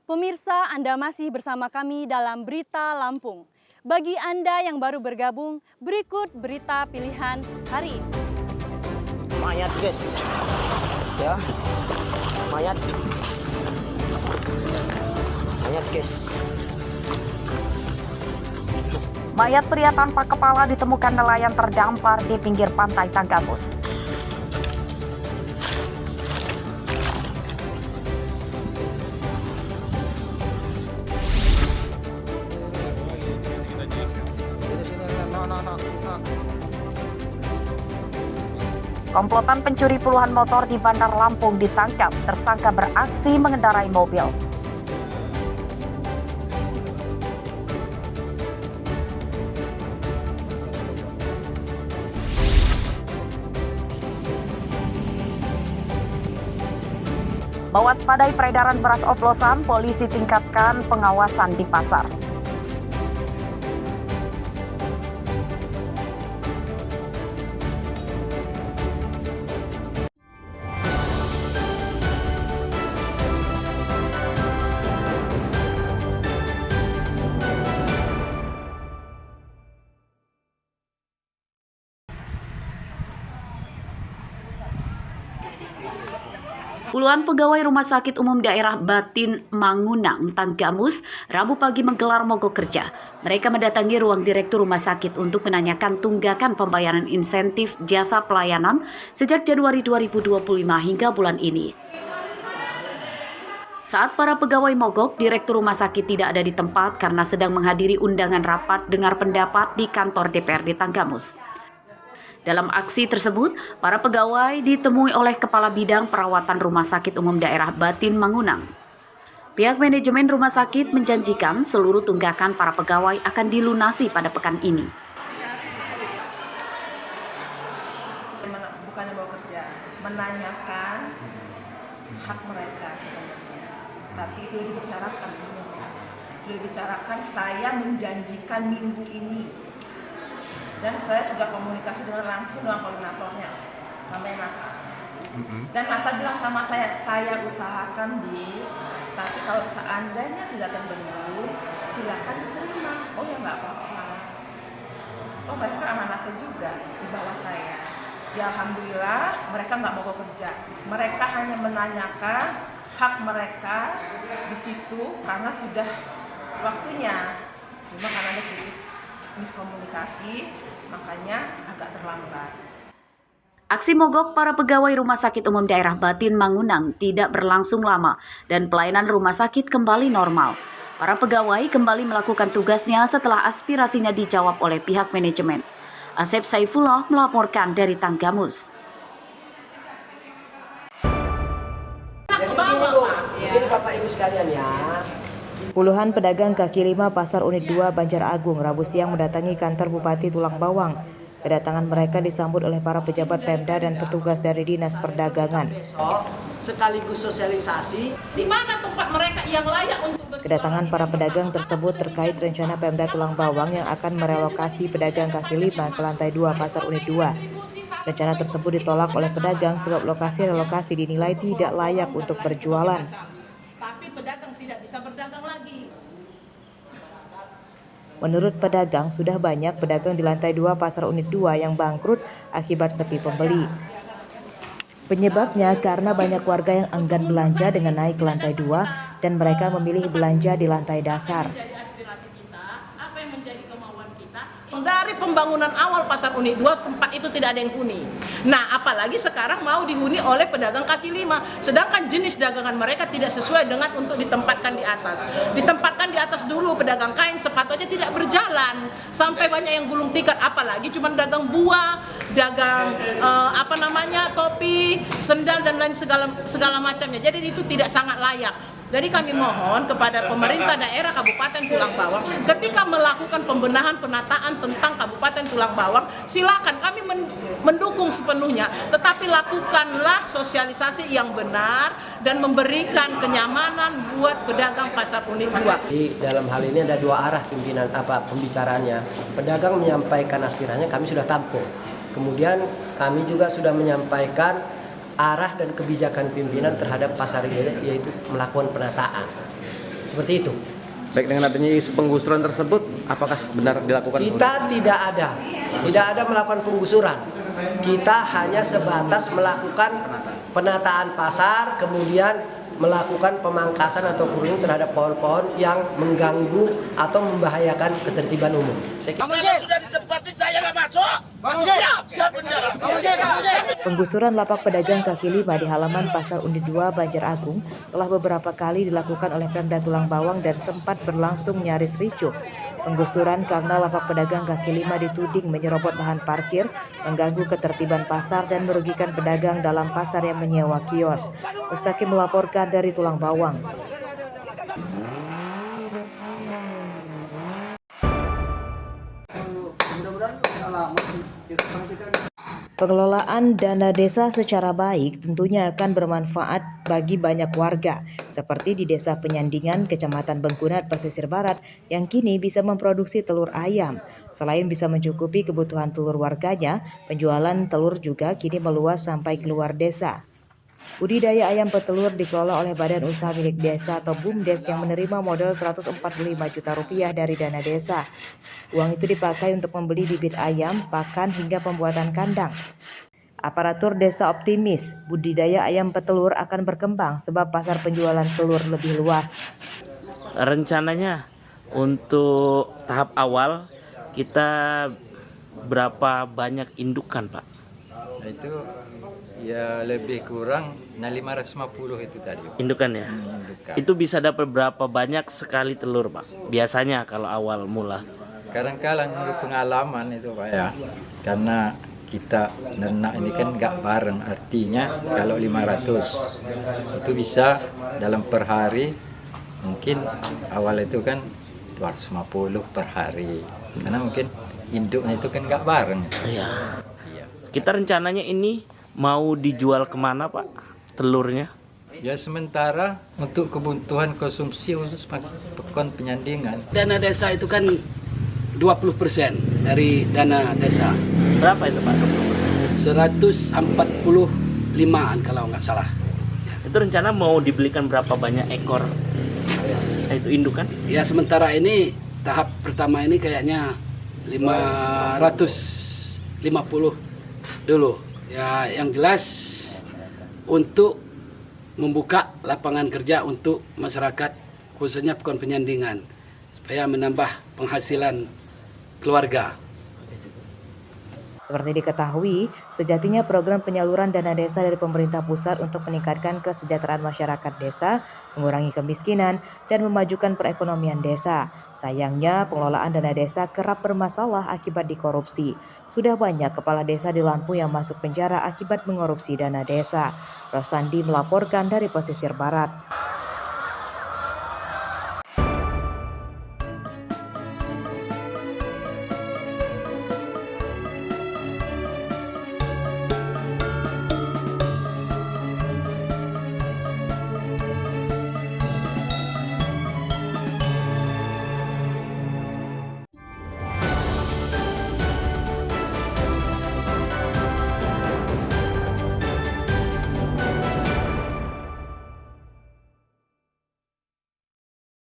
Pemirsa, Anda masih bersama kami dalam Berita Lampung. Bagi Anda yang baru bergabung, berikut berita pilihan hari ini. Mayat guys, ya, mayat guys. Mayat pria tanpa kepala ditemukan nelayan terdampar di pinggir pantai Tanggamus. Komplotan pencuri puluhan motor di Bandar Lampung ditangkap. Tersangka beraksi mengendarai mobil. Mewaspadai peredaran beras oplosan, polisi tingkatkan pengawasan di pasar. Puluhan pegawai Rumah Sakit Umum Daerah Batin Mangunang, Tanggamus, Rabu pagi menggelar mogok kerja. Mereka mendatangi ruang Direktur Rumah Sakit untuk menanyakan tunggakan pembayaran insentif jasa pelayanan sejak Januari 2025 hingga bulan ini. Saat para pegawai mogok, Direktur Rumah Sakit tidak ada di tempat karena sedang menghadiri undangan rapat dengar pendapat di kantor DPRD Tanggamus. Dalam aksi tersebut, para pegawai ditemui oleh Kepala Bidang Perawatan Rumah Sakit Umum Daerah Batin Mangunang. Pihak manajemen rumah sakit menjanjikan seluruh tunggakan para pegawai akan dilunasi pada pekan ini. Bukannya mau kerja, menanyakan hak mereka sebenarnya. Tapi itu dibicarakan sebenarnya. Dibicarakan, saya menjanjikan minggu ini. Dan saya sudah komunikasi langsung dengan koordinatornya, namanya Nata. Dan Nata bilang sama saya usahakan Bu, tapi kalau seandainya tidak terbentuk, silakan diterima. Oh ya nggak apa-apa. Oh mereka amanah saya juga di bawah saya. Ya alhamdulillah mereka nggak mau kerja. Mereka hanya menanyakan hak mereka di situ karena sudah waktunya. Cuma karena ada sedikit miskomunikasi, makanya agak terlambat. Aksi mogok para pegawai Rumah Sakit Umum Daerah Batin Mangunang tidak berlangsung lama dan pelayanan rumah sakit kembali normal. Para pegawai kembali melakukan tugasnya setelah aspirasinya dijawab oleh pihak manajemen. Asep Saifullah melaporkan dari Tanggamus. Jadi Bapak Ibu sekalian ya. Puluhan pedagang kaki lima Pasar Unit 2 Banjar Agung Rabu siang mendatangi kantor Bupati Tulang Bawang. Kedatangan mereka disambut oleh para pejabat Pemda dan petugas dari Dinas Perdagangan. Sekaligus sosialisasi di mana tempat mereka yang layak untuk berjualan. Kedatangan para pedagang tersebut terkait rencana Pemda Tulang Bawang yang akan merelokasi pedagang kaki lima ke lantai 2 Pasar Unit 2. Rencana tersebut ditolak oleh pedagang sebab lokasi relokasi dinilai tidak layak untuk berjualan. Tapi pedagang tidak bisa berdagang lagi. Menurut pedagang, sudah banyak pedagang di lantai 2 Pasar Unit 2 yang bangkrut akibat sepi pembeli. Penyebabnya karena banyak warga yang enggan belanja dengan naik ke lantai 2 dan mereka memilih belanja di lantai dasar. Dari pembangunan awal Pasar Unit 2, tempat itu tidak ada yang huni. Nah, apalagi sekarang mau dihuni oleh pedagang kaki lima. Sedangkan jenis dagangan mereka tidak sesuai dengan untuk ditempatkan di atas. Ditempatkan di atas dulu pedagang kain sepatutnya tidak berjalan. Sampai banyak yang gulung tikar, apalagi cuma dagang buah, dagang topi, sendal dan lain segala macamnya. Jadi itu tidak sangat layak. Jadi kami mohon kepada pemerintah daerah Kabupaten Tulang Bawang, ketika melakukan pembenahan penataan tentang Kabupaten Tulang Bawang, silakan kami mendukung sepenuhnya, tetapi lakukanlah sosialisasi yang benar dan memberikan kenyamanan buat pedagang Pasar Unit 2. Di dalam hal ini ada dua arah pembicaraannya. Pedagang menyampaikan aspirasinya, kami sudah tampung. Kemudian kami juga sudah menyampaikan arah dan kebijakan pimpinan terhadap pasar ini, yaitu melakukan penataan. Seperti itu. Baik, dengan adanya isu penggusuran tersebut, apakah benar dilakukan? Kita tidak ada melakukan penggusuran. Kita hanya sebatas melakukan penataan pasar, kemudian melakukan pemangkasan atau pruning terhadap pohon-pohon yang mengganggu atau membahayakan ketertiban umum. Kalau sudah ditempati saya nggak masuk. Siap penjara. Penggusuran lapak pedagang kaki lima di halaman Pasar Undi 2 Banjaragung telah beberapa kali dilakukan oleh Pemda Tulang Bawang dan sempat berlangsung nyaris ricuh. Penggusuran karena lapak pedagang kaki lima dituding menyerobot lahan parkir, mengganggu ketertiban pasar dan merugikan pedagang dalam pasar yang menyewa kios. Mustaqim melaporkan dari Tulang Bawang. Pengelolaan dana desa secara baik tentunya akan bermanfaat bagi banyak warga, seperti di Desa Penyandingan, Kecamatan Bengkunat, Pesisir Barat, yang kini bisa memproduksi telur ayam. Selain bisa mencukupi kebutuhan telur warganya, penjualan telur juga kini meluas sampai keluar desa. Budidaya ayam petelur dikelola oleh Badan Usaha Milik Desa atau BUMDes yang menerima modal Rp145 juta dari dana desa. Uang itu dipakai untuk membeli bibit ayam, pakan hingga pembuatan kandang. Aparatur desa optimis budidaya ayam petelur akan berkembang sebab pasar penjualan telur lebih luas. Rencananya untuk tahap awal kita berapa banyak indukan, Pak? Nah, itu ya lebih kurang 550 itu tadi. Indukan ya? Indukan. Itu bisa dapat berapa banyak sekali telur, Pak? Biasanya kalau awal mula. Kadang-kadang menurut pengalaman itu Pak ya, karena kita ternak ini kan nggak bareng, artinya kalau 500 itu bisa dalam per hari, mungkin awal itu kan 250 per hari, karena mungkin induknya itu kan nggak bareng. Iya. Kita rencananya ini mau dijual kemana, Pak, telurnya? Ya sementara untuk kebutuhan konsumsi khusus Pekon Penyandingan. Dana desa itu kan 20% dari dana desa. Berapa itu, Pak? 145-an kalau nggak salah. Itu rencana mau dibelikan berapa banyak ekor itu indukan? Ya sementara ini tahap pertama ini kayaknya 550 dulu. Ya yang jelas untuk membuka lapangan kerja untuk masyarakat khususnya Pekon Penyandingan supaya menambah penghasilan keluarga. Seperti diketahui, sejatinya program penyaluran dana desa dari pemerintah pusat untuk meningkatkan kesejahteraan masyarakat desa, mengurangi kemiskinan, dan memajukan perekonomian desa. Sayangnya, pengelolaan dana desa kerap bermasalah akibat dikorupsi. Sudah banyak kepala desa di Lampung yang masuk penjara akibat mengorupsi dana desa. Rosandi melaporkan dari Pesisir Barat.